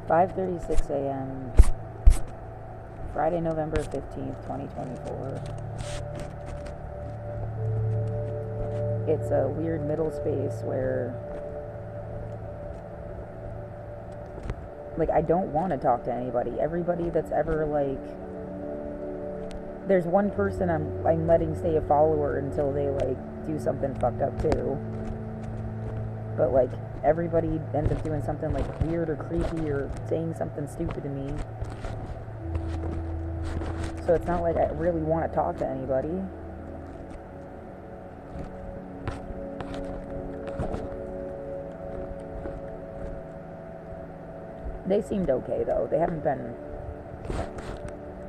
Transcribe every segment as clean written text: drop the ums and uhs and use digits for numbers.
5:36 a.m. Friday, November 15th, 2024. It's a weird middle space where, like, I don't want to talk to anybody. Everybody that's ever, like, there's one person I'm letting stay a follower until they, like, do something fucked up too. But, like, everybody ends up doing something, like, weird or creepy or saying something stupid to me. So it's not like I really want to talk to anybody. They seemed okay, though. They haven't been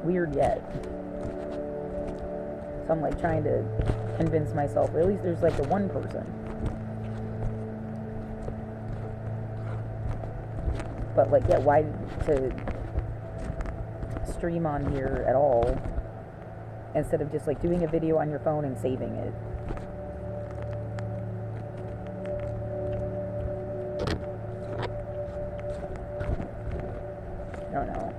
weird yet. So I'm, like, trying to convince myself, or at least there's, like, the one person. But, like, yeah, why to stream on here at all instead of just, like, doing a video on your phone and saving it? I don't know.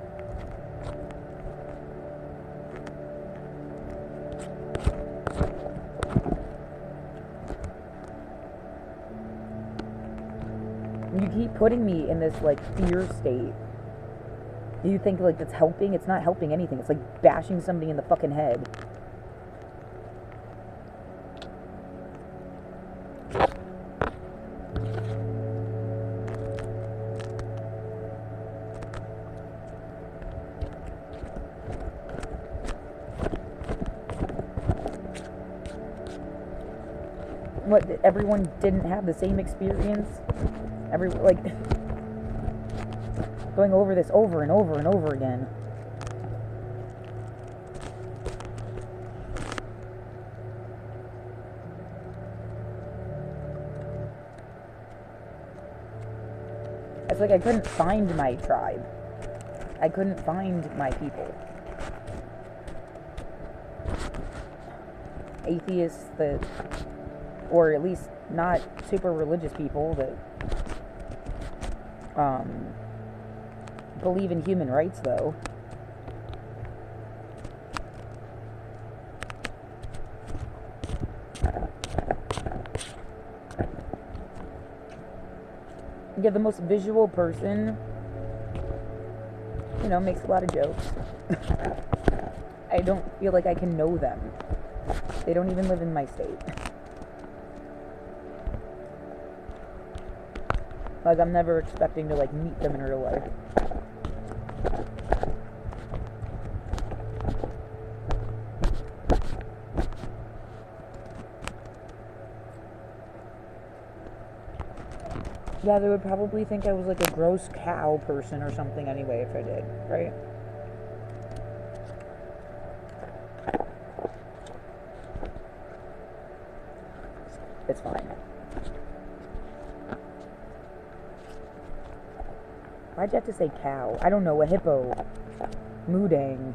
You keep putting me in this, like, fear state. Do you think, like, that's helping? It's not helping anything. It's like bashing somebody in the fucking head. What, everyone didn't have the same experience? Like, going over this over and over and over again. It's like I couldn't find my tribe. I couldn't find my people. Atheists that, or at least not super religious people that believe in human rights, though. Yeah, the most visual person, you know, makes a lot of jokes. I don't feel like I can know them. They don't even live in my state. Like, I'm never expecting to, like, meet them in real life. Yeah, they would probably think I was, like, a gross cow person or something anyway if I did, right? It's fine. Why'd you have to say cow? I don't know, a hippo. Moodang.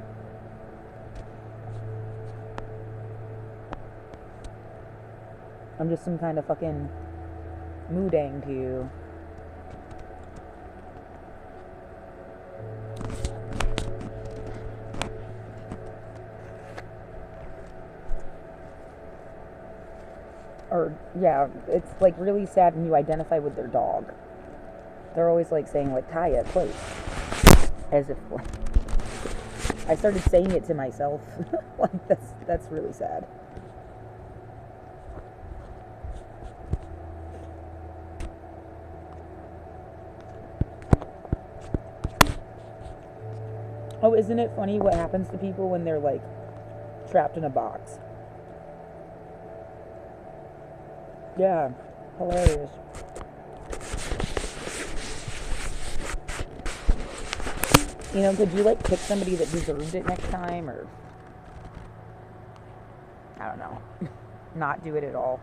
I'm just some kind of fucking moodang to you. Or, yeah, it's, like, really sad when you identify with their dog. They're always, like, saying, like, Kaya, place. As if, like, I started saying it to myself. Like, that's really sad. Oh, isn't it funny what happens to people when they're, like, trapped in a box? Yeah, hilarious. You know, could you, like, pick somebody that deserved it next time, or, I don't know, not do it at all?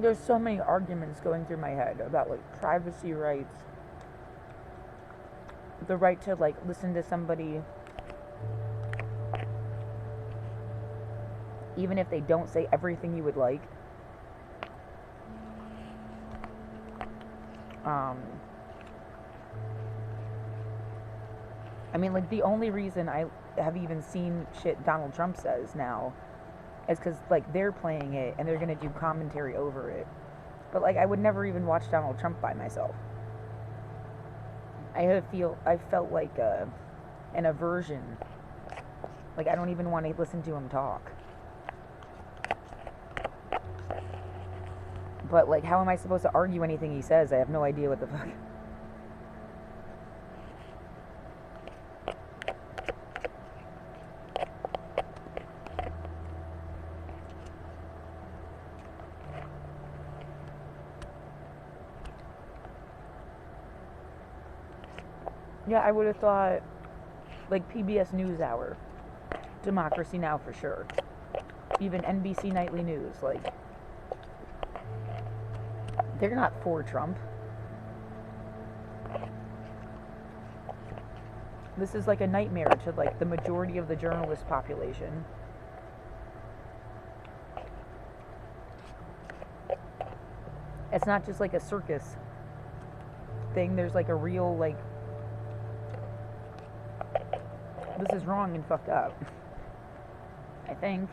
there's so many arguments going through my head about like privacy rights, the right to like listen to somebody even if they don't say everything you would like. I mean, like, the only reason I have even seen shit Donald Trump says now is because, like, they're playing it and they're going to do commentary over it. But, like, I would never even watch Donald Trump by myself. I felt like an aversion. Like, I don't even want to listen to him talk. But, like, how am I supposed to argue anything he says? I have no idea what the fuck. Yeah, I would have thought, like, PBS NewsHour, Democracy Now! For sure. Even NBC Nightly News, like, they're not for Trump. This is like a nightmare to, like, the majority of the journalist population. It's not just like a circus thing. There's, like, a real, like, this is wrong and fucked up. I think.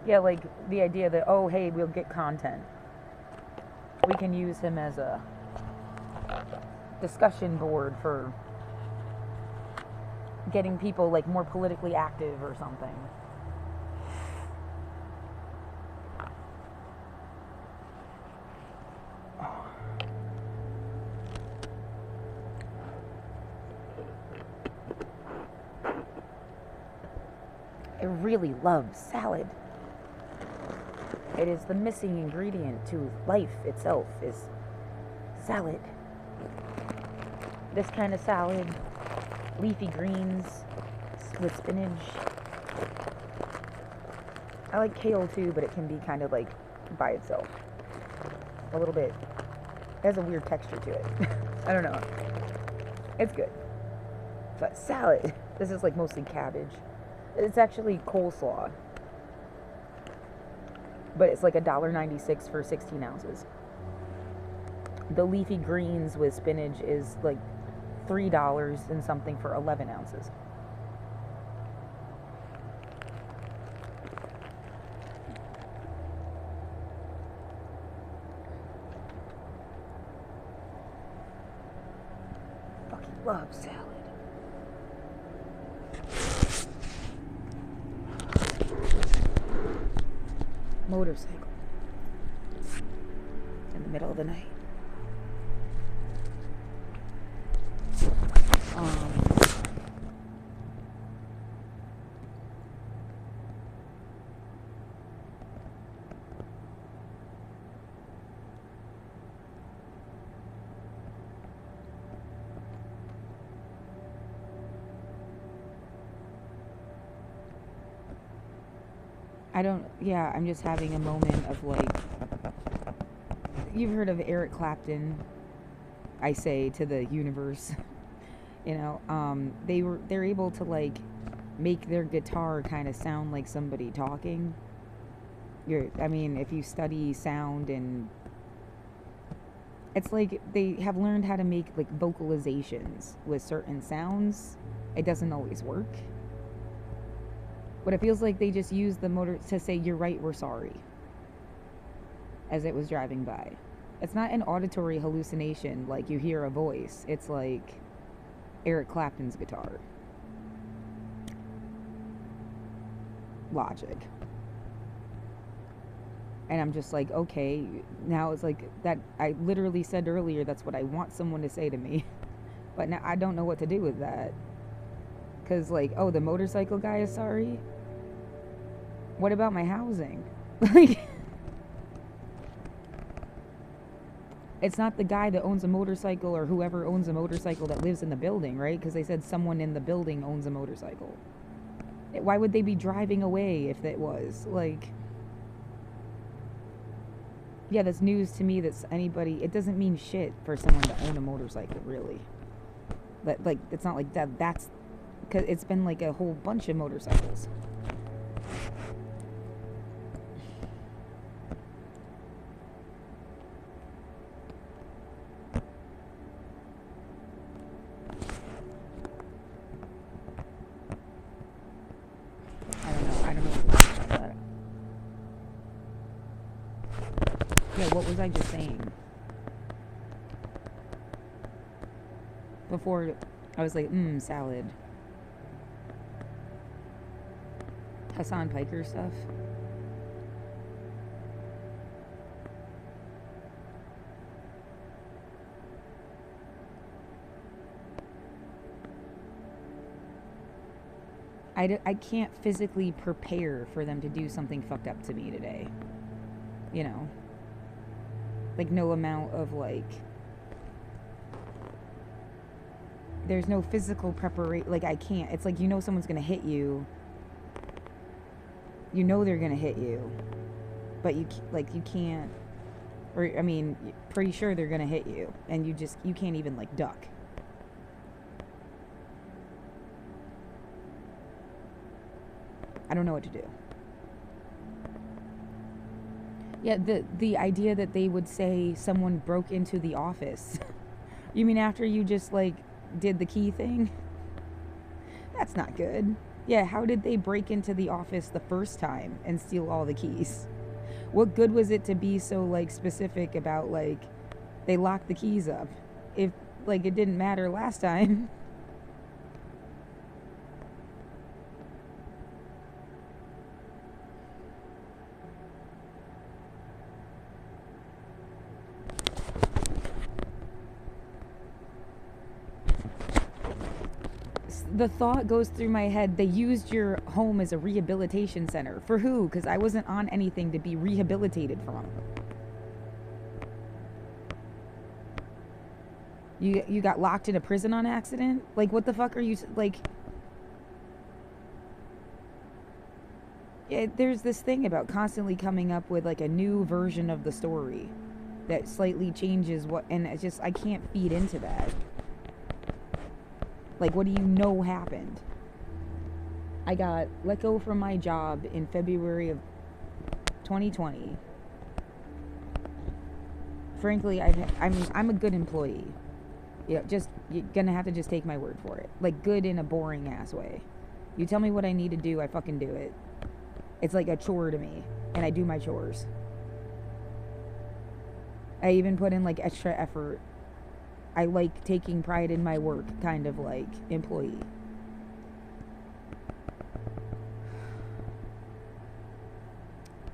Yeah, like, the idea that, oh, hey, we'll get content. We can use him as a discussion board for getting people, like, more politically active or something. I really love salad. It is the missing ingredient to life itself, is salad. This kind of salad, leafy greens with spinach. I like kale too, but it can be kind of like by itself. A little bit. It has a weird texture to it. I don't know. It's good. But salad. This is like mostly cabbage. It's actually coleslaw. But it's like $1.96 for 16 ounces. The leafy greens with spinach is like $3 and something for 11 ounces. Fucking love salad. Motorcycle in the middle of the night. I'm just having a moment of like, you've heard of Eric Clapton, I say to the universe, you know, they're able to like make their guitar kind of sound like somebody talking. If you study sound, and it's like they have learned how to make like vocalizations with certain sounds. It doesn't always work. But it feels like they just used the motor to say, "You're right, we're sorry," as it was driving by. It's not an auditory hallucination like you hear a voice. It's like Eric Clapton's guitar. Logic. And I'm just like, okay, now it's like that. I literally said earlier that's what I want someone to say to me. But now I don't know what to do with that. Because, like, oh, the motorcycle guy is sorry? What about my housing? Like, it's not the guy that owns a motorcycle or whoever owns a motorcycle that lives in the building, right? Because they said someone in the building owns a motorcycle. Why would they be driving away if it was? Like, Yeah, that's news to me. That's anybody. It doesn't mean shit for someone to own a motorcycle, really. But like, it's not like that. That's because it's been like a whole bunch of motorcycles. I don't know what that. Yeah, what was I just saying? Before I was like, salad. Hassan Piker stuff. I can't physically prepare for them to do something fucked up to me today. You know? Like, no amount of, like... There's no physical preparation. Like, I can't. It's like, you know someone's gonna hit you. You know they're gonna hit you. But you can't... Or, I mean, pretty sure they're gonna hit you. And you can't even, like, duck. I don't know what to do. Yeah, the idea that they would say someone broke into the office. You mean after you just, like, did the key thing? That's not good. Yeah, how did they break into the office the first time and steal all the keys? What good was it to be so, like, specific about, like, they locked the keys up if, like, it didn't matter last time? The thought goes through my head, they used your home as a rehabilitation center. For who? Because I wasn't on anything to be rehabilitated from. You got locked in a prison on accident? Like, what the fuck are you, like... There's this thing about constantly coming up with, like, a new version of the story that slightly changes what... And it's just, I can't feed into that. Like, what do you know happened? I got let go from my job in February of 2020. Frankly, I'm a good employee. Yeah, just you're gonna have to just take my word for it. Like, good in a boring ass way. You tell me what I need to do, I fucking do it. It's like a chore to me, and I do my chores. I even put in, like, extra effort. I like taking pride in my work, kind of like employee.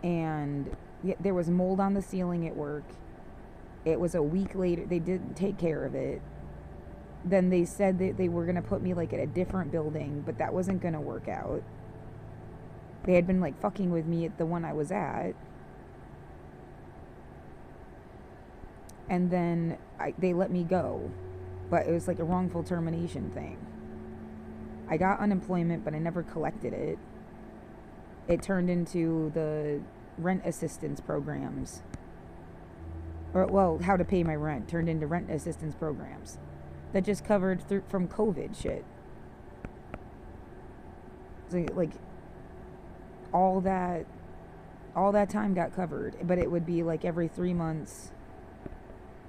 And there was mold on the ceiling at work. It was a week later. They didn't take care of it. Then they said that they were going to put me, like, at a different building, but that wasn't going to work out. They had been, like, fucking with me at the one I was at. And then they let me go. But it was like a wrongful termination thing. I got unemployment, but I never collected it. It turned into the rent assistance programs. Or, well, how to pay my rent turned into rent assistance programs. That just covered from COVID shit. So, like, all that time got covered. But it would be, like, every 3 months...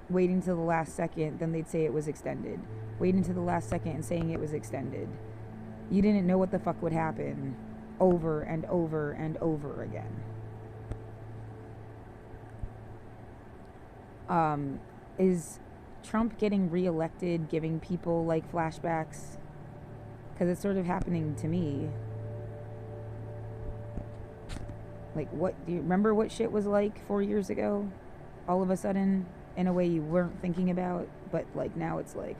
waiting till the last second, then they'd say it was extended. Waiting till the last second and saying it was extended. You didn't know what the fuck would happen over and over and over again. Is Trump getting reelected giving people, like, flashbacks? Because it's sort of happening to me. Like, what, do you remember what shit was like 4 years ago? All of a sudden... in a way you weren't thinking about, but, like, now it's like,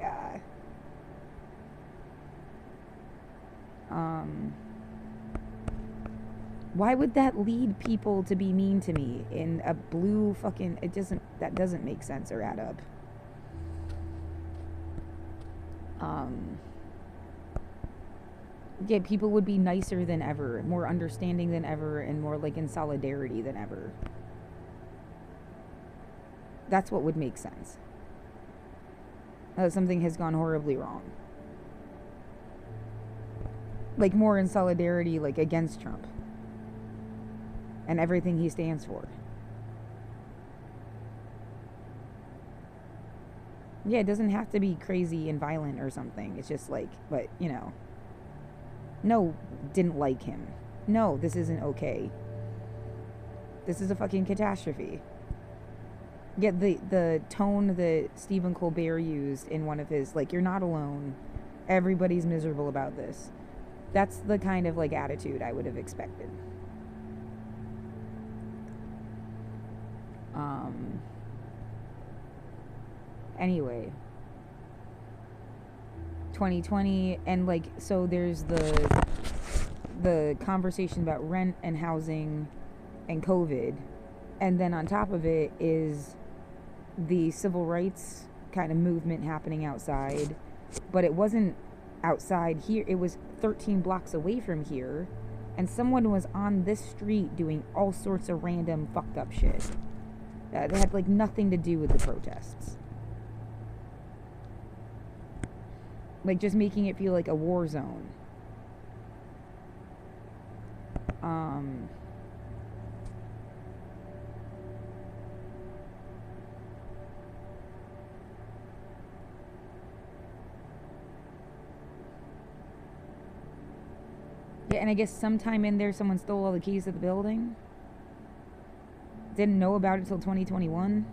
why would that lead people to be mean to me in a blue fucking... that doesn't make sense or add up. Yeah, people would be nicer than ever, more understanding than ever, and more, like, in solidarity than ever. That's what would make sense. Something has gone horribly wrong. Like, more in solidarity, like, against Trump. And everything he stands for. Yeah, it doesn't have to be crazy and violent or something. It's just like, but, you know. No, didn't like him. No, this isn't okay. This is a fucking catastrophe. Yeah, the tone that Stephen Colbert used in one of his, like, you're not alone. Everybody's miserable about this. That's the kind of, like, attitude I would have expected. Anyway. 2020, and, like, so there's the conversation about rent and housing and COVID. And then on top of it is the civil rights kind of movement happening outside. But it wasn't outside here. It was 13 blocks away from here. And someone was on this street doing all sorts of random fucked up shit. That had, like, nothing to do with the protests. Like, just making it feel like a war zone. Yeah, and I guess sometime in there someone stole all the keys to the building. Didn't know about it until 2021.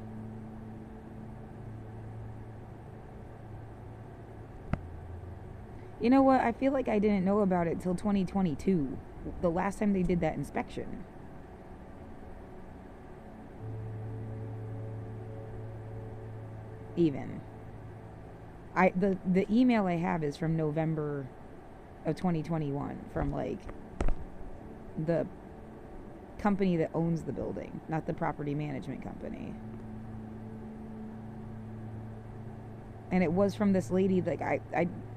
You know what? I feel like I didn't know about it till 2022. The last time they did that inspection. Even. The email I have is from November of 2021 from, like, the company that owns the building, not the property management company. And it was from this lady, like, I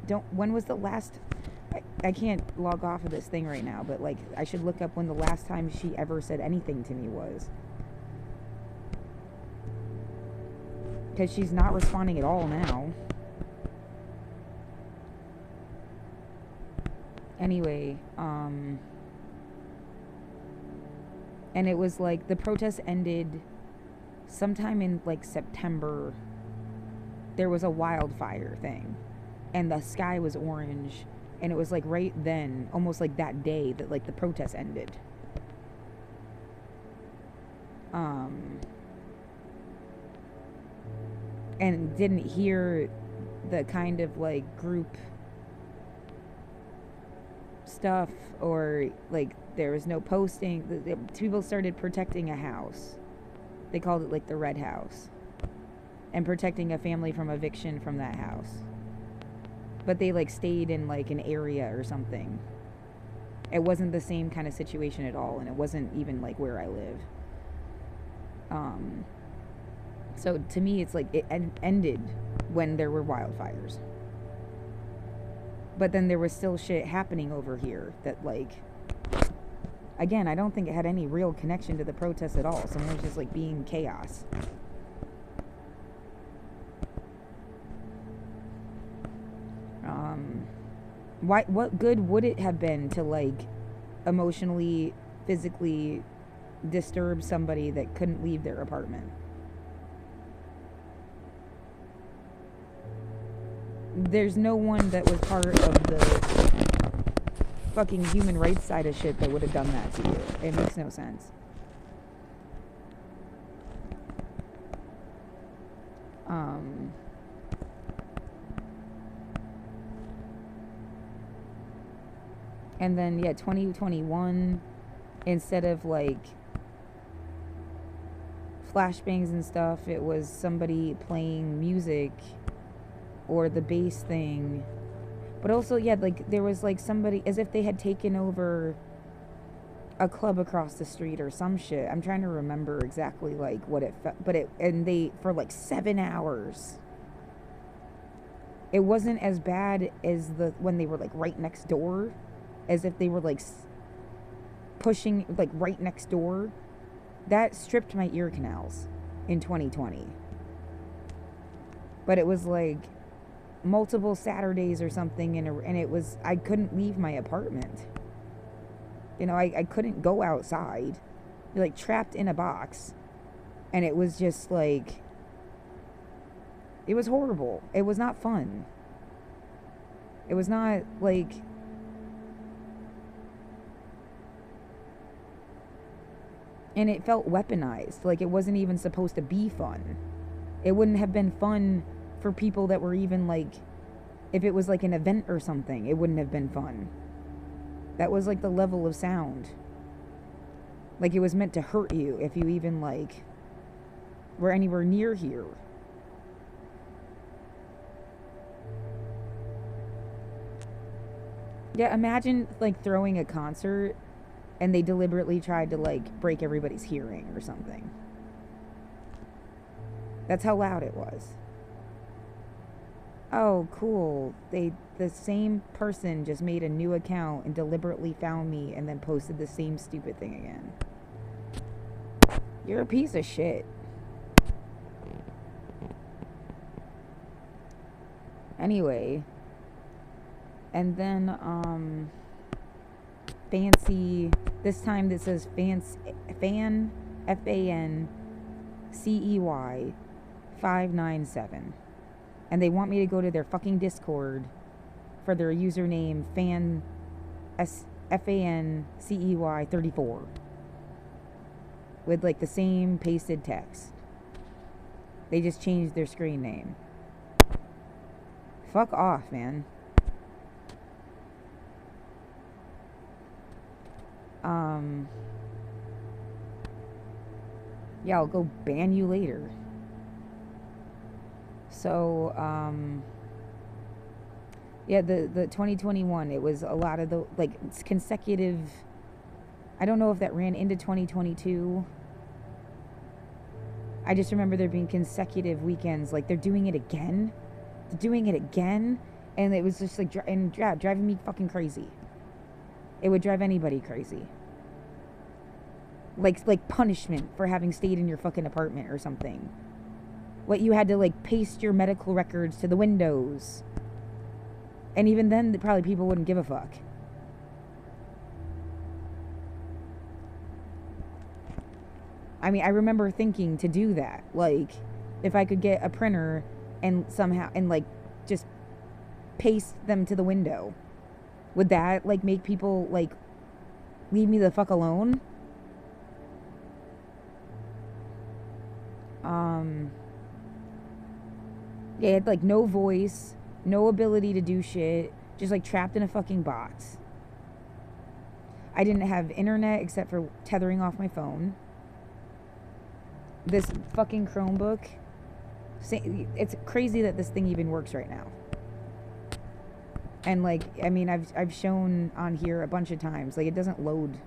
don't, when was the last, I can't log off of this thing right now, but, like, I should look up when the last time she ever said anything to me was. Because she's not responding at all now. Anyway, and it was like the protest ended sometime in, like, September. There was a wildfire thing, and the sky was orange, and it was, like, right then, almost like that day, that, like, the protest ended. And didn't hear the kind of, like, group stuff, or, like, there was no posting. The people started protecting a house. They called it, like, the Red House, and protecting a family from eviction from that house. But they, like, stayed in, like, an area or something. It wasn't the same kind of situation at all, and it wasn't even, like, where I live. So to me, it's like it ended when there were wildfires. But then there was still shit happening over here that, like, again, I don't think it had any real connection to the protests at all. Someone was just, like, being chaos. What good would it have been to, like, emotionally, physically disturb somebody that couldn't leave their apartment? There's no one that was part of the fucking human rights side of shit that would have done that to you. It makes no sense. And then, yeah, 2021, instead of, like, flashbangs and stuff, it was somebody playing music or the bass thing. But also, yeah, like, there was, like, somebody, as if they had taken over a club across the street or some shit. I'm trying to remember exactly, like, what it felt, but and they, for, like, 7 hours. It wasn't as bad as when they were, like, right next door, as if they were, like, pushing, like, right next door. That stripped my ear canals in 2020. But it was like multiple Saturdays or something, and it was, I couldn't leave my apartment. You know, I couldn't go outside. You're like trapped in a box. And it was just like, it was horrible. It was not fun. It was not like, and it felt weaponized. Like it wasn't even supposed to be fun. It wouldn't have been fun for people that were even like, if it was like an event or something, it wouldn't have been fun. That was like the level of sound. Like it was meant to hurt you if you even like were anywhere near here. Yeah, imagine like throwing a concert and they deliberately tried to like break everybody's hearing or something. That's how loud it was. Oh, cool. The same person just made a new account and deliberately found me and then posted the same stupid thing again. You're a piece of shit. Anyway, and then fancy, this time this says fan FANCEY 597. And they want me to go to their fucking Discord for their username FANCEY 34 with like the same pasted text. They just changed their screen name. Fuck off, man. Yeah, I'll go ban you later. So, yeah, the 2021, it was a lot of the, like, consecutive, I don't know if that ran into 2022. I just remember there being consecutive weekends, like, they're doing it again. They're doing it again, and it was just, like, driving me fucking crazy. It would drive anybody crazy. Like punishment for having stayed in your fucking apartment or something. What, you had to like paste your medical records to the windows. And even then, probably people wouldn't give a fuck. I mean, I remember thinking to do that. Like, if I could get a printer and somehow, and like, just paste them to the window. Would that like make people like leave me the fuck alone? Yeah, it had like no voice, no ability to do shit, just like trapped in a fucking box. I didn't have internet except for tethering off my phone. This fucking Chromebook, it's crazy that this thing even works right now. And like, I mean, I've shown on here a bunch of times, like it doesn't load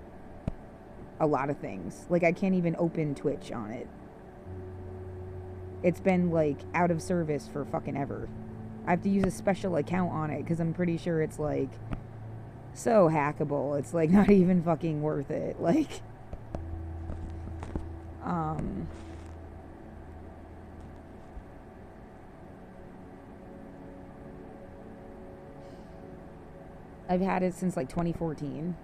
a lot of things. Like I can't even open Twitch on it. It's been like out of service for fucking ever. I have to use a special account on it because I'm pretty sure it's like so hackable. It's like not even fucking worth it. Like, I've had it since like 2014.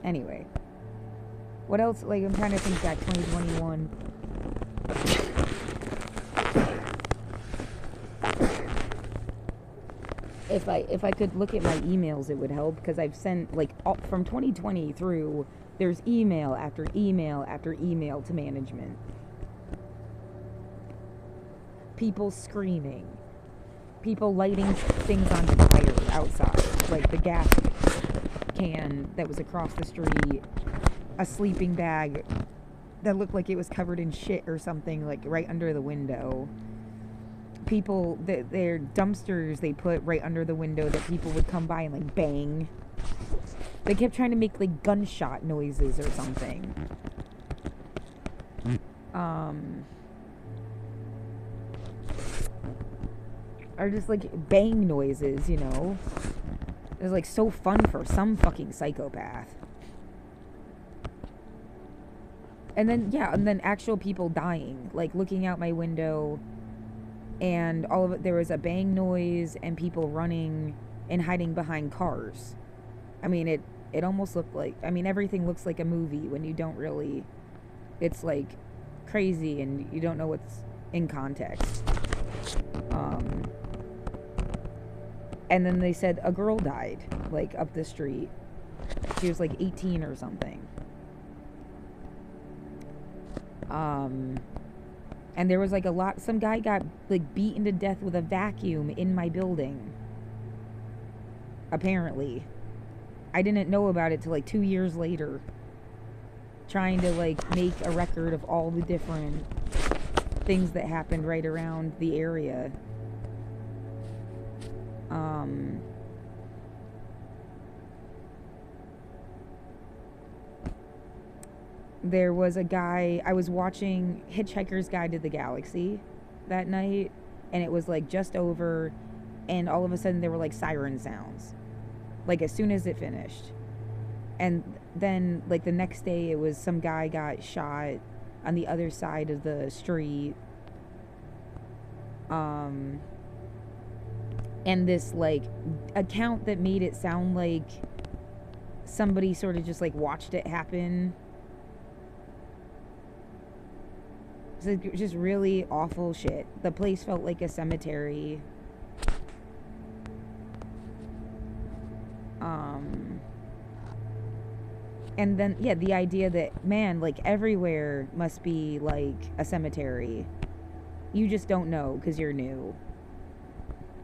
Anyway. What else? Like, I'm trying to think back, 2021. If I could look at my emails, it would help, because I've sent, like, from 2020 through, there's email after email after email to management. People screaming. People lighting things on fire outside. Like, the gas can that was across the street. A sleeping bag that looked like it was covered in shit or something, like right under the window. People, their dumpsters they put right under the window that people would come by and like bang. They kept trying to make like gunshot noises or something. Or just like bang noises, you know. It was like so fun for some fucking psychopath. And then, yeah, and then actual people dying, like looking out my window, and all of it, there was a bang noise and people running and hiding behind cars. I mean, it almost looked like, I mean, everything looks like a movie when you don't really, it's like crazy and you don't know what's in context. And then they said a girl died, like up the street. She was like 18 or something. And there was like some guy got like beaten to death with a vacuum in my building. Apparently. I didn't know about it till like 2 years later. Trying to like make a record of all the different things that happened right around the area. There was a guy, I was watching Hitchhiker's Guide to the Galaxy that night, and it was like just over, and all of a sudden there were like siren sounds, like as soon as it finished. And then like the next day it was some guy got shot on the other side of the street. And this like account that made it sound like somebody sort of just like watched it happen. So it was just really awful shit. The place felt like a cemetery. And then, yeah, the idea that, man, like everywhere must be like a cemetery. You just don't know because you're new.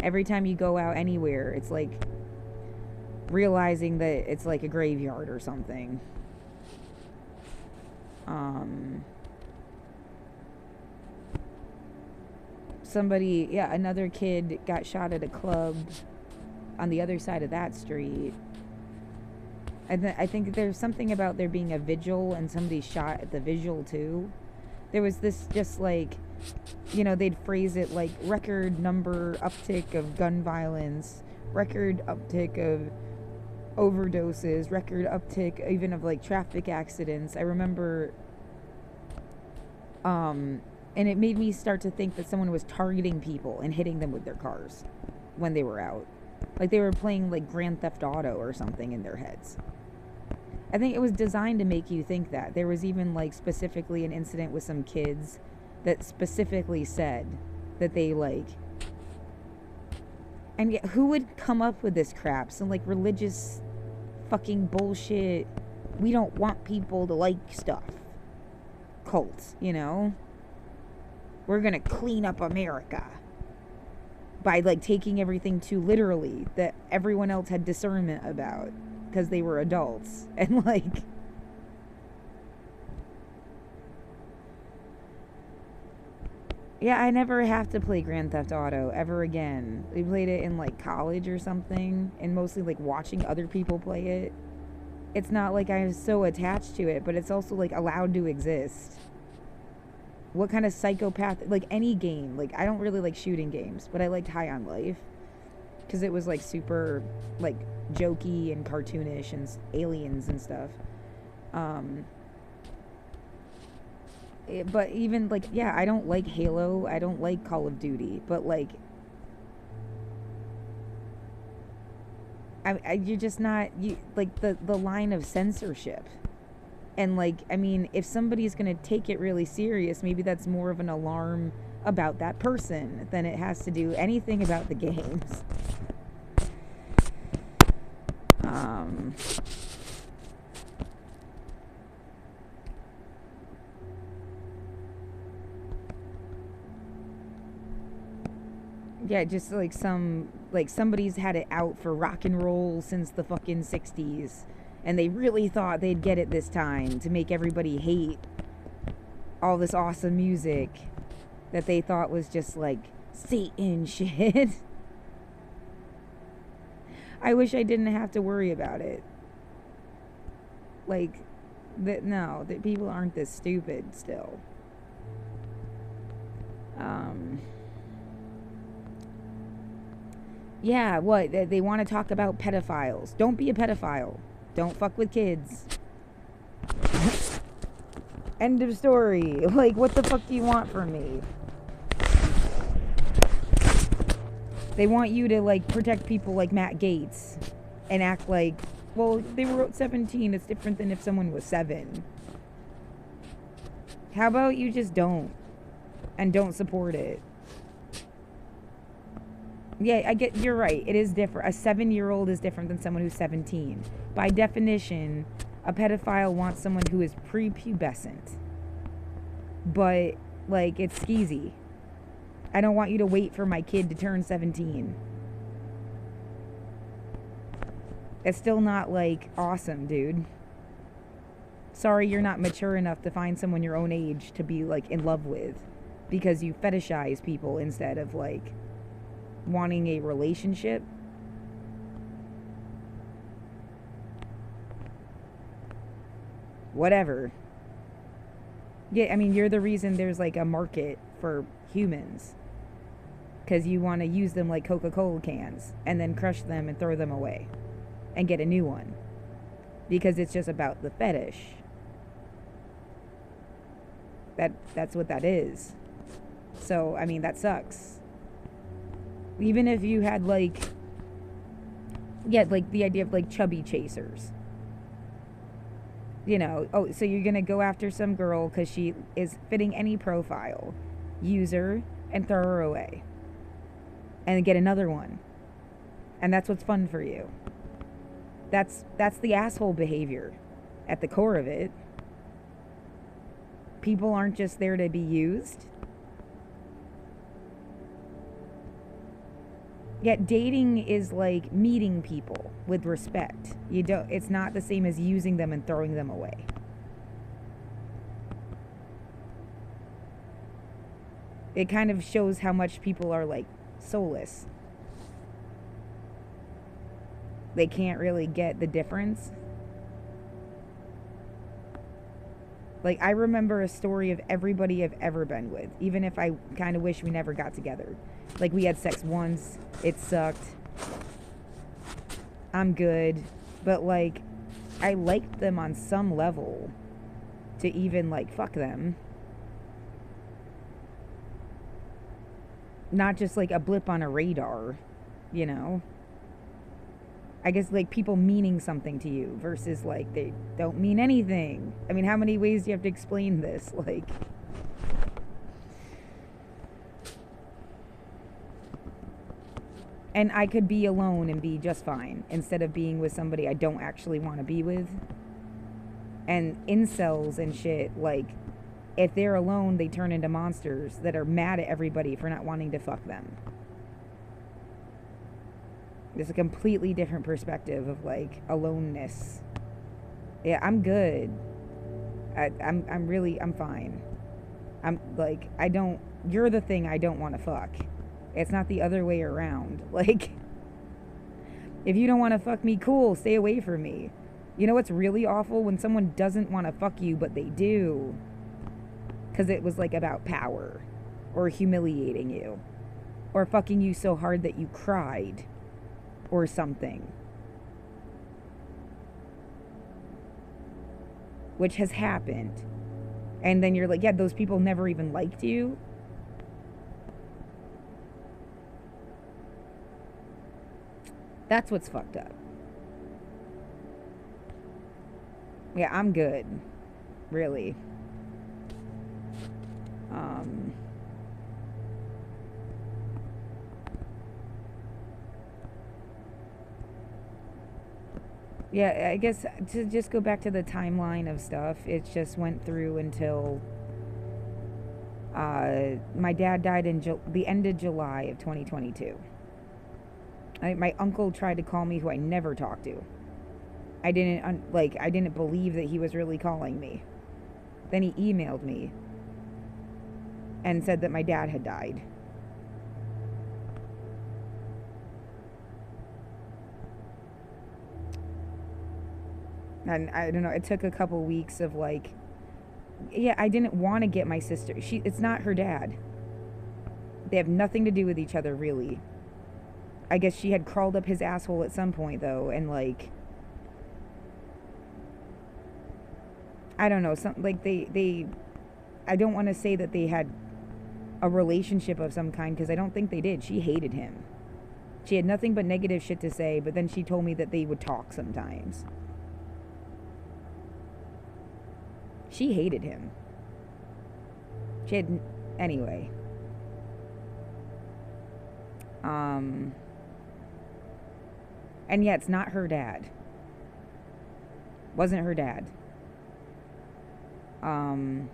Every time you go out anywhere, it's like realizing that it's like a graveyard or something. Somebody, yeah, another kid got shot at a club on the other side of that street. I think there's something about there being a vigil and somebody shot at the vigil too. There was this just like, you know, they'd phrase it like record number uptick of gun violence, record uptick of overdoses, record uptick even of like traffic accidents. I remember, and it made me start to think that someone was targeting people and hitting them with their cars when they were out. Like they were playing like Grand Theft Auto or something in their heads. I think it was designed to make you think that. There was even like specifically an incident with some kids that specifically said that they like, and yet who would come up with this crap? Some like religious fucking bullshit. We don't want people to like stuff. Cults, you know? We're gonna clean up America by like taking everything too literally that everyone else had discernment about because they were adults. And like, yeah, I never have to play Grand Theft Auto ever again. We played it in like college or something, and mostly like watching other people play it. It's not like I'm so attached to it, but it's also like allowed to exist. What kind of psychopath, like any game, like I don't really like shooting games, but I liked High on Life because it was like super like jokey and cartoonish and aliens and stuff. But even like, yeah, I don't like Halo, I don't like Call of Duty, but like you're just not, you like the line of censorship. And like, I mean, if somebody's going to take it really serious, maybe that's more of an alarm about that person than it has to do anything about the games. Yeah, just like somebody's had it out for rock and roll since the fucking 60s. And they really thought they'd get it this time to make everybody hate all this awesome music that they thought was just like Satan shit. I wish I didn't have to worry about it. Like, that people aren't this stupid still. Yeah, what? They want to talk about pedophiles. Don't be a pedophile. Don't fuck with kids. End of story. Like, what the fuck do you want from me? They want you to, like, protect people like Matt Gaetz and act like, well, they were 17. It's different than if someone was 7. How about you just don't? And don't support it. Yeah, I get, you're right. It is different. A 7-year-old is different than someone who's 17. By definition, a pedophile wants someone who is prepubescent. But, like, it's skeezy. I don't want you to wait for my kid to turn 17. It's still not, like, awesome, dude. Sorry you're not mature enough to find someone your own age to be, like, in love with. Because you fetishize people instead of, like, wanting a relationship. Whatever. Yeah, I mean, you're the reason there's, like, a market for humans. Because you want to use them like Coca-Cola cans and then crush them and throw them away and get a new one. Because it's just about the fetish. That's what that is. So, I mean, that sucks. Even if you had, like, yeah, like the idea of, like, chubby chasers. You know, oh, so you're going to go after some girl because she is fitting any profile. Use her and throw her away. And get another one. And that's what's fun for you. That's the asshole behavior at the core of it. People aren't just there to be used. Yet dating is like meeting people with respect. It's not the same as using them and throwing them away. It kind of shows how much people are like soulless. They can't really get the difference. Like, I remember a story of everybody I've ever been with, even if I kind of wish we never got together. Like, we had sex once, it sucked. I'm good. But, like, I liked them on some level to even, like, fuck them. Not just, like, a blip on a radar, you know? I guess, like, people meaning something to you versus, like, they don't mean anything. I mean, how many ways do you have to explain this? Like... And I could be alone and be just fine instead of being with somebody I don't actually want to be with. And incels and shit, like, if they're alone, they turn into monsters that are mad at everybody for not wanting to fuck them. It's a completely different perspective of, like, aloneness. Yeah, I'm good. I'm fine. I'm, like, you're the thing I don't want to fuck. It's not the other way around. Like, if you don't want to fuck me, cool, stay away from me. You know what's really awful? When someone doesn't want to fuck you, but they do. Because it was, like, about power. Or humiliating you. Or fucking you so hard that you cried. Or something. Which has happened. And then you're like, yeah, those people never even liked you. That's what's fucked up. Yeah, I'm good. Really. Yeah, I guess to just go back to the timeline of stuff, it just went through until my dad died in the end of July of 2022. My uncle tried to call me, who I never talked to. I didn't believe that he was really calling me. Then he emailed me and said that my dad had died. And I don't know, it took a couple weeks of, like, yeah, I didn't want to get my sister. It's not her dad. They have nothing to do with each other, really. I guess she had crawled up his asshole at some point, though, and, like, I don't know, some like they I don't want to say that they had a relationship of some kind because I don't think they did. She hated him. She had nothing but negative shit to say, but then she told me that they would talk sometimes. She hated him. She had anyway. And yeah, it's not her dad. Wasn't her dad. And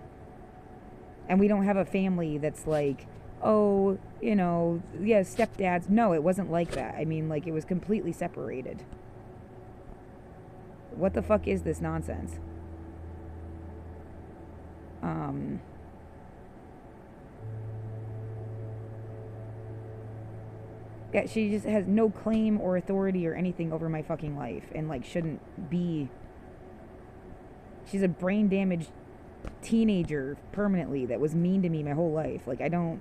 we don't have a family that's like, oh, you know, yeah, stepdads. No, it wasn't like that. I mean, like, it was completely separated. What the fuck is this nonsense? Yeah, she just has no claim or authority or anything over my fucking life and, like, shouldn't be. She's a brain damaged teenager permanently that was mean to me my whole life. Like, I don't.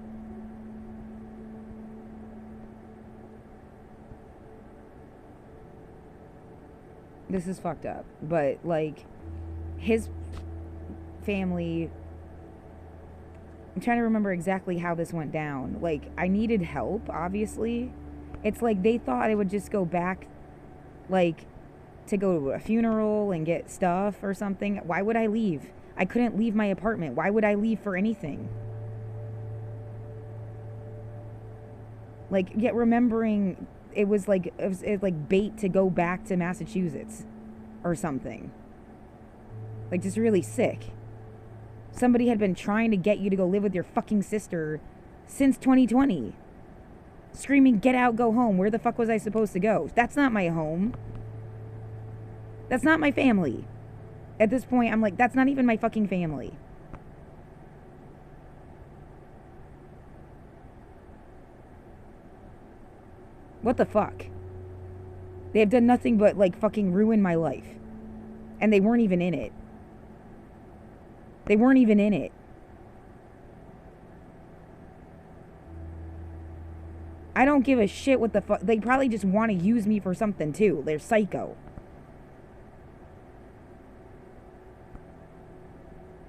This is fucked up. But, like, his family. I'm trying to remember exactly how this went down. Like, I needed help, obviously. It's like they thought I would just go back, like, to go to a funeral and get stuff or something. Why would I leave? I couldn't leave my apartment. Why would I leave for anything? Like, yet remembering it was like bait to go back to Massachusetts or something. Like, just really sick. Somebody had been trying to get you to go live with your fucking sister since 2020. Screaming, get out, go home. Where the fuck was I supposed to go? That's not my home. That's not my family. At this point, I'm like, that's not even my fucking family. What the fuck? They have done nothing but, like, fucking ruin my life. And they weren't even in it. They weren't even in it. I don't give a shit what the fuck. They probably just want to use me for something, too. They're psycho.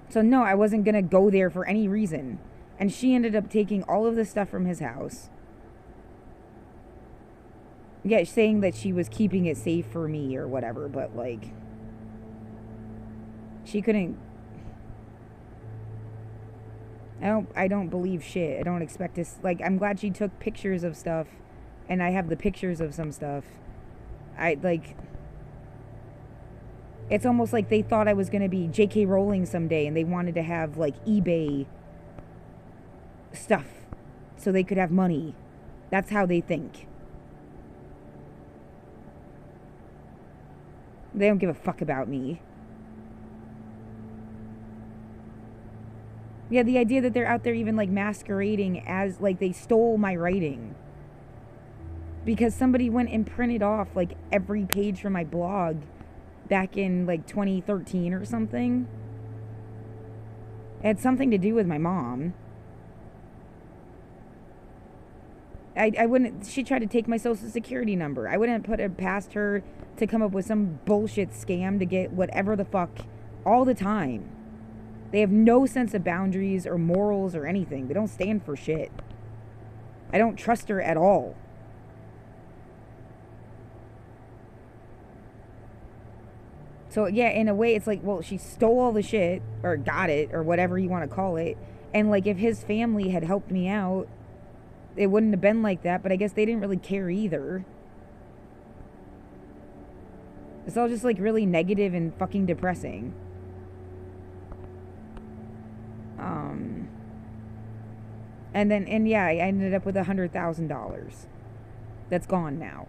So, no, I wasn't going to go there for any reason. And she ended up taking all of the stuff from his house. Yeah, saying that she was keeping it safe for me or whatever, but, like, she couldn't. I don't believe shit. I don't expect to, like, I'm glad she took pictures of stuff, and I have the pictures of some stuff. It's almost like they thought I was going to be J.K. Rowling someday, and they wanted to have, like, eBay stuff so they could have money. That's how they think. They don't give a fuck about me. Yeah, the idea that they're out there even, like, masquerading as, like, they stole my writing. Because somebody went and printed off, like, every page from my blog back in, like, 2013 or something. It had something to do with my mom. I wouldn't. She tried to take my social security number. I wouldn't put it past her to come up with some bullshit scam to get whatever the fuck all the time. They have no sense of boundaries or morals or anything. They don't stand for shit. I don't trust her at all. So, yeah, in a way, it's like, well, she stole all the shit, or got it, or whatever you want to call it. And, like, if his family had helped me out, it wouldn't have been like that, but I guess they didn't really care either. It's all just, like, really negative and fucking depressing. And yeah, I ended up with $100,000. That's gone now.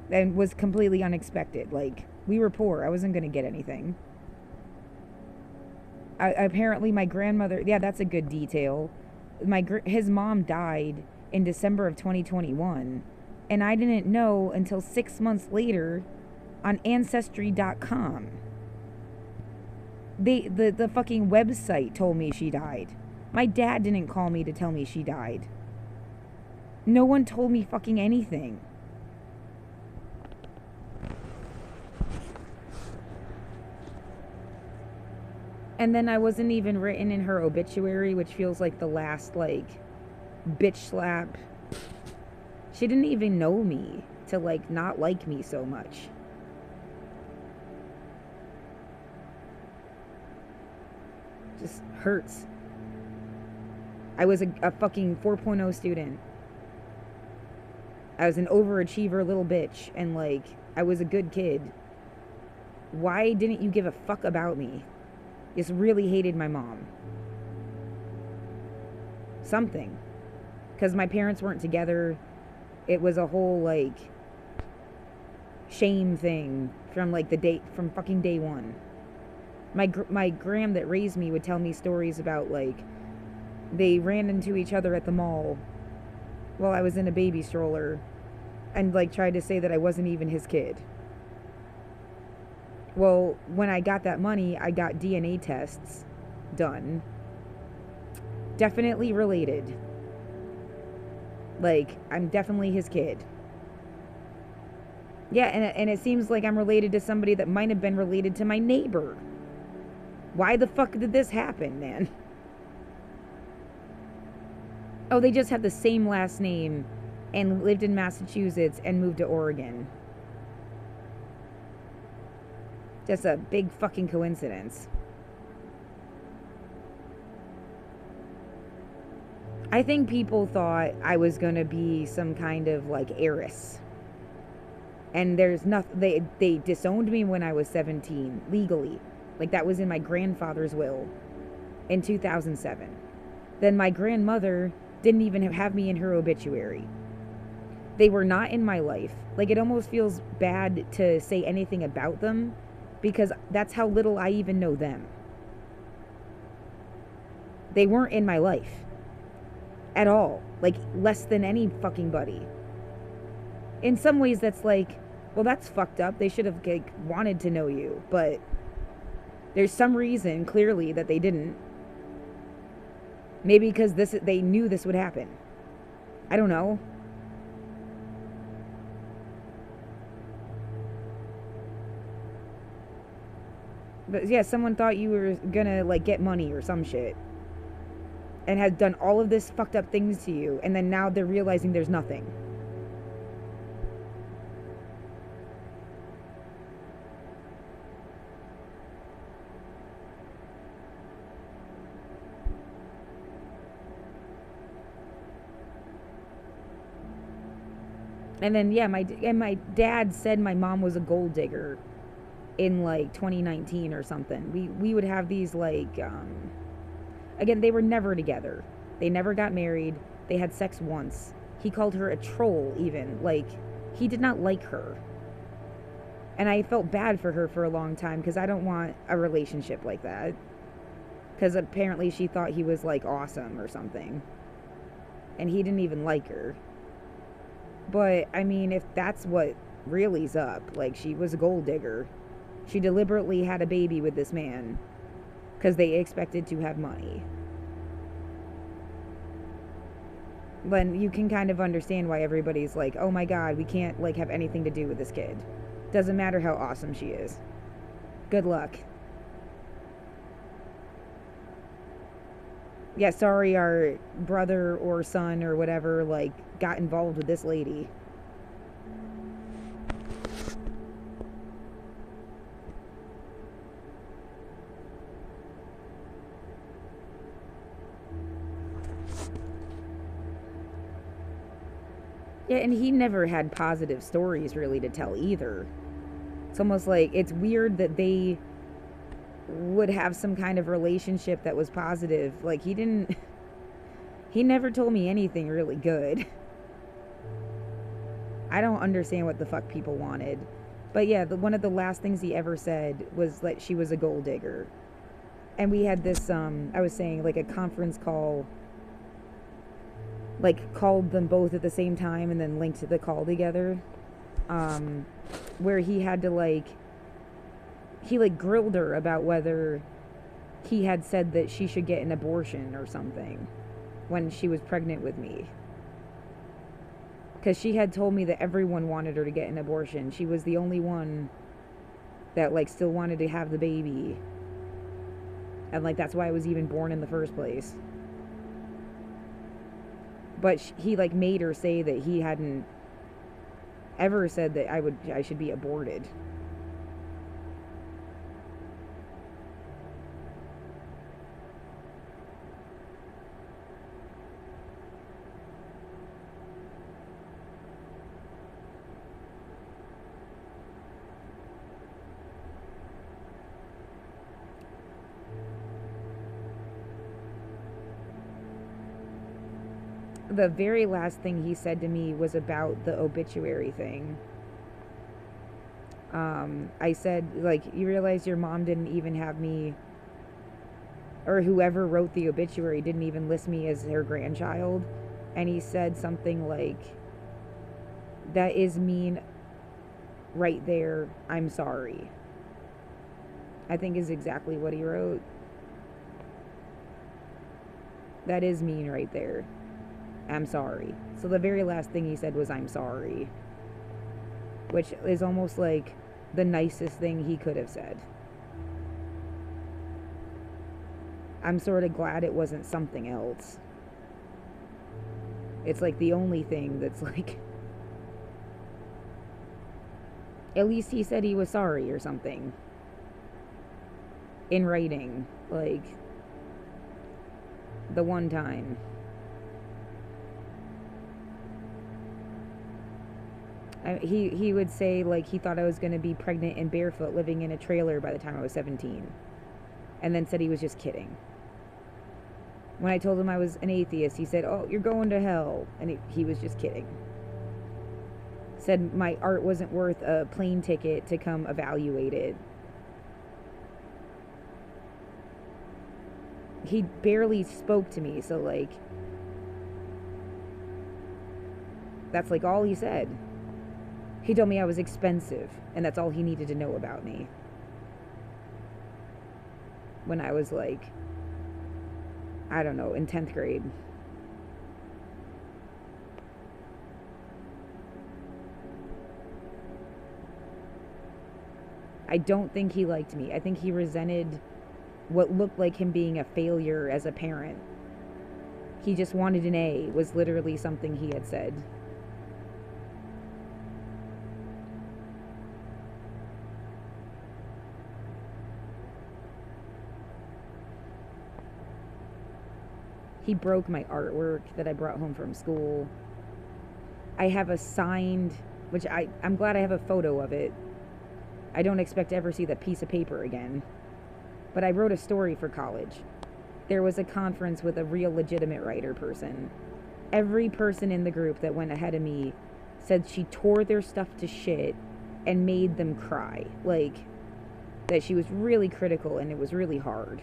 And was completely unexpected. Like, we were poor. I wasn't going to get anything. Apparently my grandmother, yeah, that's a good detail. His mom died in December of 2021, and I didn't know until 6 months later on Ancestry.com. The fucking website told me she died. My dad didn't call me to tell me she died. No one told me fucking anything. And then I wasn't even written in her obituary, which feels like the last, like, bitch slap. She didn't even know me to, like, not like me so much. Just hurts. I was a fucking 4.0 student. I was an overachiever little bitch, and, like, I was a good kid. Why didn't you give a fuck about me? Just really hated my mom. Something. Because my parents weren't together. It was a whole, like, shame thing from, like, from fucking day one. My gram that raised me would tell me stories about, like, they ran into each other at the mall while I was in a baby stroller and, like, tried to say that I wasn't even his kid. Well, when I got that money, I got DNA tests done. Definitely related. Like, I'm definitely his kid. Yeah, and it seems like I'm related to somebody that might have been related to my neighbor. Why the fuck did this happen, man? Oh, they just have the same last name and lived in Massachusetts and moved to Oregon. Just a big fucking coincidence. I think people thought I was going to be some kind of, like, heiress. And there's nothing. They disowned me when I was 17, legally. Like, that was in my grandfather's will in 2007. Then my grandmother didn't even have me in her obituary. They were not in my life. Like, it almost feels bad to say anything about them because that's how little I even know them. They weren't in my life at all. Like, less than any fucking buddy. In some ways, that's like, well, that's fucked up. They should have, like, wanted to know you, but there's some reason, clearly, that they didn't. Maybe because they knew this would happen. I don't know. But yeah, someone thought you were gonna, like, get money or some shit. And had done all of this fucked up things to you. And then now they're realizing there's nothing. And then, yeah, my dad said my mom was a gold digger in, like, 2019 or something. We would have these, like, again, they were never together. They never got married. They had sex once. He called her a troll, even. Like, he did not like her. And I felt bad for her for a long time because I don't want a relationship like that. Because apparently she thought he was, like, awesome or something. And he didn't even like her. But, I mean, if that's what really's up, like, she was a gold digger. She deliberately had a baby with this man because they expected to have money. Then you can kind of understand why everybody's like, oh my god, we can't, like, have anything to do with this kid. Doesn't matter how awesome she is. Good luck. Yeah, sorry our brother or son or whatever, like, got involved with this lady. Yeah, and he never had positive stories really to tell either. It's almost like it's weird that they would have some kind of relationship that was positive. Like, he never told me anything really good. I don't understand what the fuck people wanted. But yeah, one of the last things he ever said was that she was a gold digger. And we had this, I was saying, like, a conference call, like, called them both at the same time and then linked the call together. Where he had to, like, he, like, grilled her about whether he had said that she should get an abortion or something when she was pregnant with me. Because she had told me that everyone wanted her to get an abortion. She was the only one that, like, still wanted to have the baby. And, like, that's why I was even born in the first place. But he, like, made her say that he hadn't ever said that I should be aborted. The very last thing he said to me was about the obituary thing. I said, like, you realize your mom didn't even have me, or whoever wrote the obituary didn't even list me as her grandchild. And he said something like, that is mean right there, I'm sorry. I think is exactly what he wrote. That is mean right there. I'm sorry. So the very last thing he said was, I'm sorry. Which is almost like the nicest thing he could have said. I'm sort of glad it wasn't something else. It's like the only thing that's like... At least he said he was sorry or something. In writing. Like... the one time. He would say, like, he thought I was going to be pregnant and barefoot living in a trailer by the time I was 17. And then said he was just kidding. When I told him I was an atheist, he said, oh, you're going to hell. And he was just kidding. Said my art wasn't worth a plane ticket to come evaluate it. He barely spoke to me, so, like... that's, like, all he said. He told me I was expensive, and that's all he needed to know about me. When I was, like, I don't know, in 10th grade. I don't think he liked me. I think he resented what looked like him being a failure as a parent. He just wanted an A, was literally something he had said. He broke my artwork that I brought home from school. I have a signed, which I'm glad I have a photo of it. I don't expect to ever see that piece of paper again. But I wrote a story for college. There was a conference with a real legitimate writer person. Every person in the group that went ahead of me said she tore their stuff to shit and made them cry. Like, that she was really critical and it was really hard.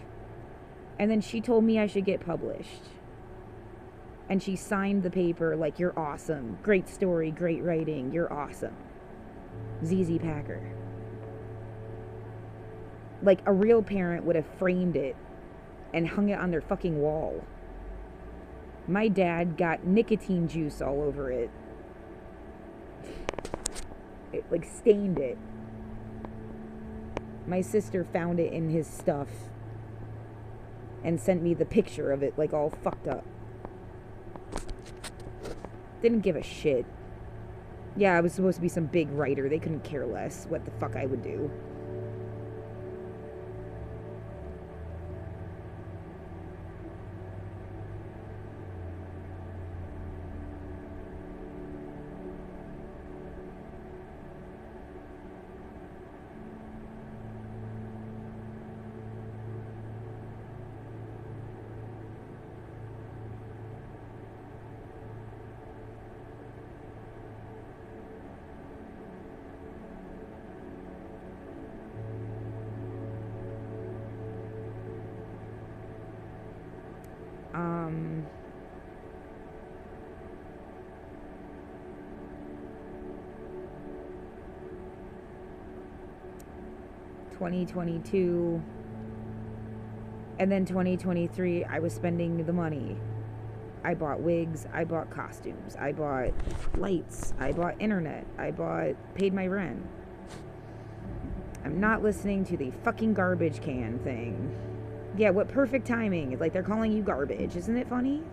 And then she told me I should get published. And she signed the paper like, you're awesome. Great story, great writing, you're awesome. ZZ Packer. Like, a real parent would have framed it and hung it on their fucking wall. My dad got nicotine juice all over it. It, like, stained it. My sister found it in his stuff and sent me the picture of it, like, all fucked up. Didn't give a shit. Yeah, I was supposed to be some big writer. They couldn't care less what the fuck I would do. ...2022... and then 2023, I was spending the money. I bought wigs, I bought costumes, I bought lights, I bought internet, paid my rent. I'm not listening to the fucking garbage can thing. Yeah, what perfect timing. It's like they're calling you garbage. Isn't it funny?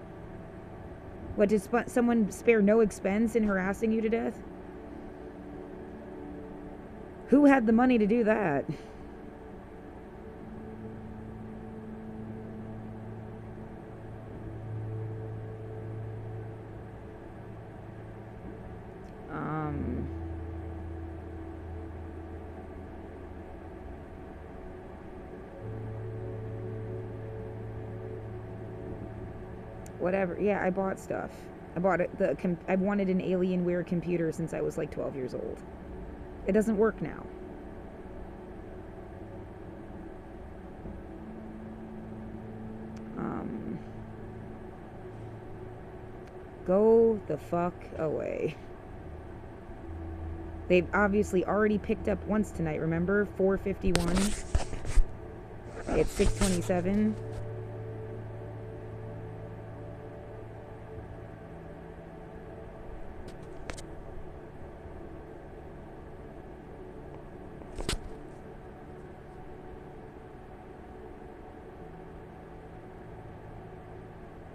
What, did someone spare no expense in harassing you to death? Who had the money to do that? Whatever. Yeah, I bought stuff. I bought it. I wanted an Alienware computer since I was like 12 years old. It doesn't work now. Go the fuck away. They've obviously already picked up once tonight, remember? 451. It's 627.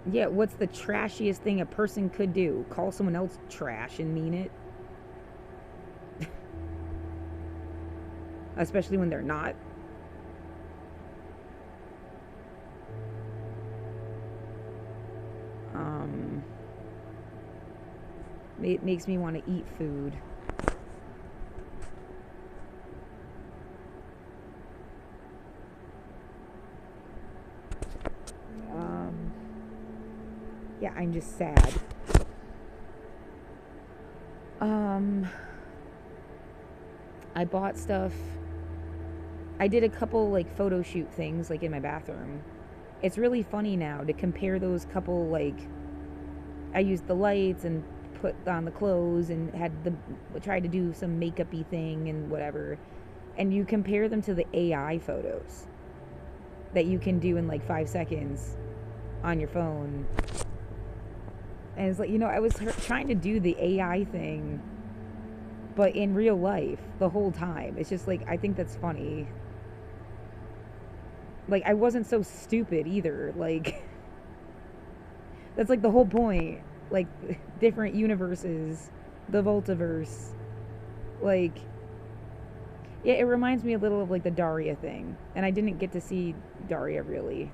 Yeah, what's the trashiest thing a person could do? Call someone else trash and mean it? Especially when they're not. It makes me want to eat food. Yeah, I'm just sad. I bought stuff. I did a couple like photo shoot things like in my bathroom. It's really funny now to compare those couple like I used the lights and put on the clothes and tried to do some makeup-y thing and whatever. And you compare them to the AI photos that you can do in like 5 seconds on your phone. And it's like, I was trying to do the AI thing, but in real life the whole time. It's just like, I think that's funny. Like, I wasn't so stupid either. Like, that's like the whole point. Like, different universes, the Voltiverse. Like, yeah, it reminds me a little of like the Daria thing. And I didn't get to see Daria really.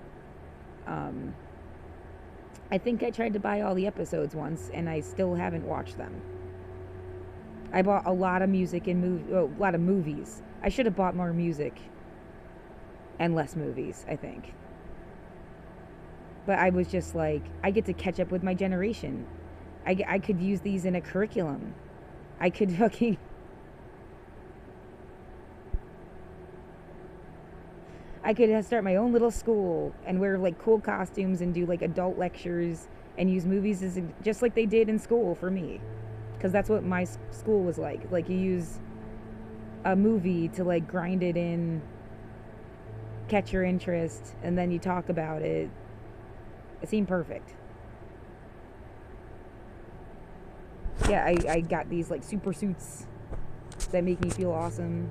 I think I tried to buy all the episodes once, and I still haven't watched them. I bought a lot of music and a lot of movies. I should have bought more music and less movies, I think. But I was just like, I get to catch up with my generation. I could use these in a curriculum. I could fucking... I could start my own little school and wear like cool costumes and do like adult lectures and use movies as just like they did in school for me. Because that's what my school was like. Like, you use a movie to like grind it in, catch your interest, and then you talk about it. It seemed perfect. Yeah, I got these like super suits that make me feel awesome.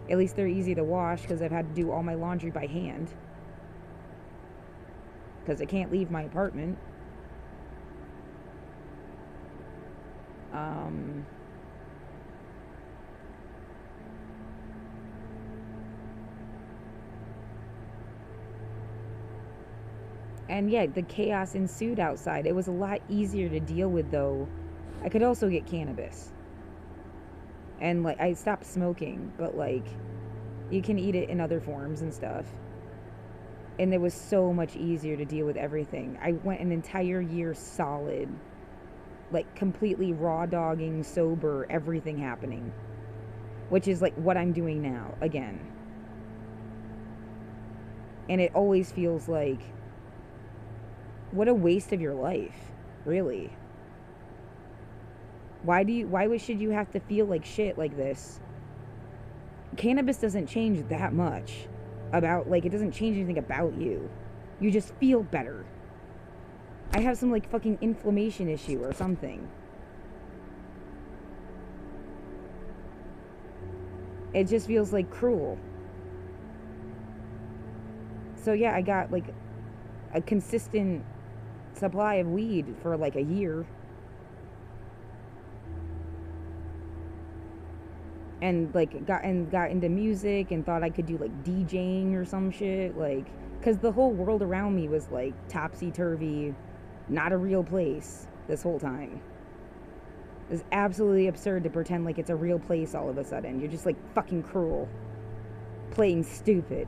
At least they're easy to wash because I've had to do all my laundry by hand. Because I can't leave my apartment. And yeah, the chaos ensued outside. It was a lot easier to deal with, though. I could also get cannabis. And like, I stopped smoking, but like, you can eat it in other forms and stuff. And it was so much easier to deal with everything. I went an entire year solid, like completely raw dogging, sober, everything happening. Which is like what I'm doing now, again. And it always feels like, what a waste of your life, really. Why should you have to feel like shit like this? Cannabis doesn't change that much about, like, it doesn't change anything about you. You just feel better. I have some, like, fucking inflammation issue or something. It just feels, like, cruel. So yeah, I got like a consistent supply of weed for like a year. And like got into music and thought I could do like DJing or some shit, like, cuz the whole world around me was like topsy-turvy, not a real place this whole time. It's absolutely absurd to pretend like it's a real place all of a sudden. You're just like fucking cruel. Playing stupid.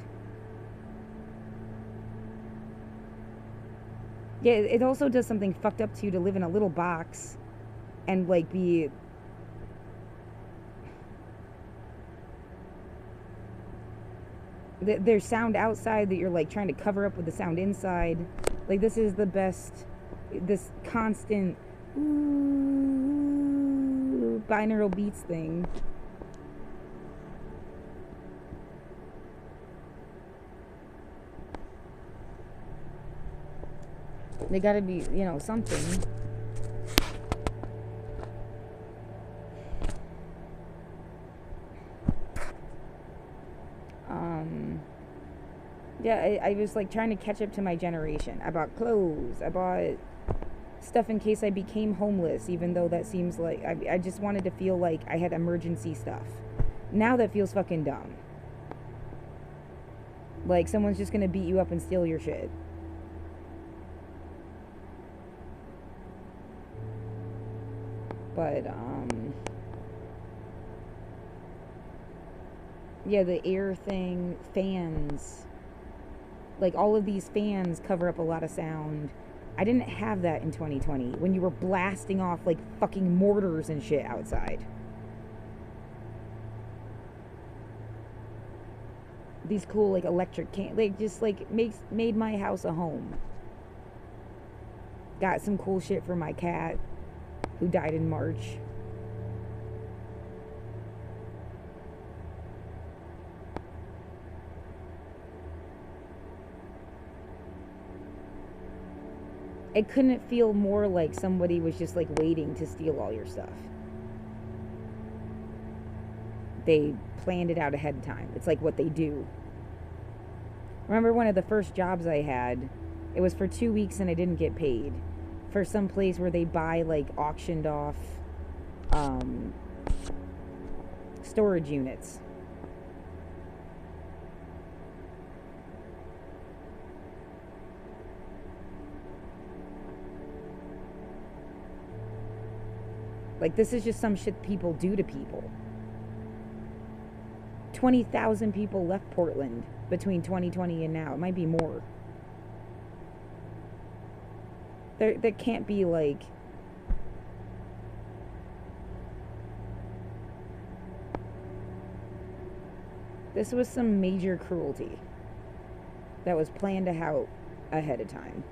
Yeah, it also does something fucked up to you to live in a little box and like be there's sound outside that you're like trying to cover up with the sound inside. Like, this is the best, this constant binaural beats thing. They gotta be, you know, something. Yeah, I was like trying to catch up to my generation. I bought clothes. I bought stuff in case I became homeless, even though that seems like I just wanted to feel like I had emergency stuff. Now that feels fucking dumb. Like someone's just gonna beat you up and steal your shit. But yeah, the air thing, fans. Like, all of these fans cover up a lot of sound. I didn't have that in 2020 when you were blasting off like fucking mortars and shit outside. These cool like electric like just like made my house a home. Got some cool shit for my cat who died in March. It couldn't feel more like somebody was just like waiting to steal all your stuff. They planned it out ahead of time. It's like what they do. Remember one of the first jobs I had, it was for 2 weeks and I didn't get paid. For some place where they buy like auctioned off storage units. Like, this is just some shit people do to people. 20,000 people left Portland between 2020 and now. It might be more. There can't be like... This was some major cruelty that was planned out ahead of time.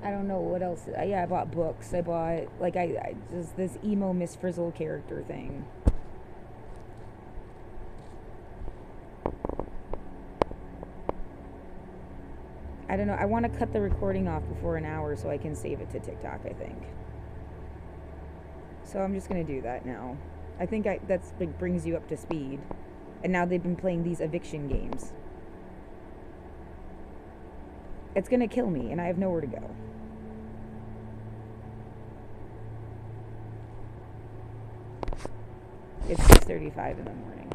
I don't know what else. Yeah, I bought books. I bought, like, I just this emo Miss Frizzle character thing. I don't know. I want to cut the recording off before an hour so I can save it to TikTok, I think. So I'm just going to do that now. I think that's like brings you up to speed. And now they've been playing these eviction games. It's going to kill me, and I have nowhere to go. It's 6:35 in the morning.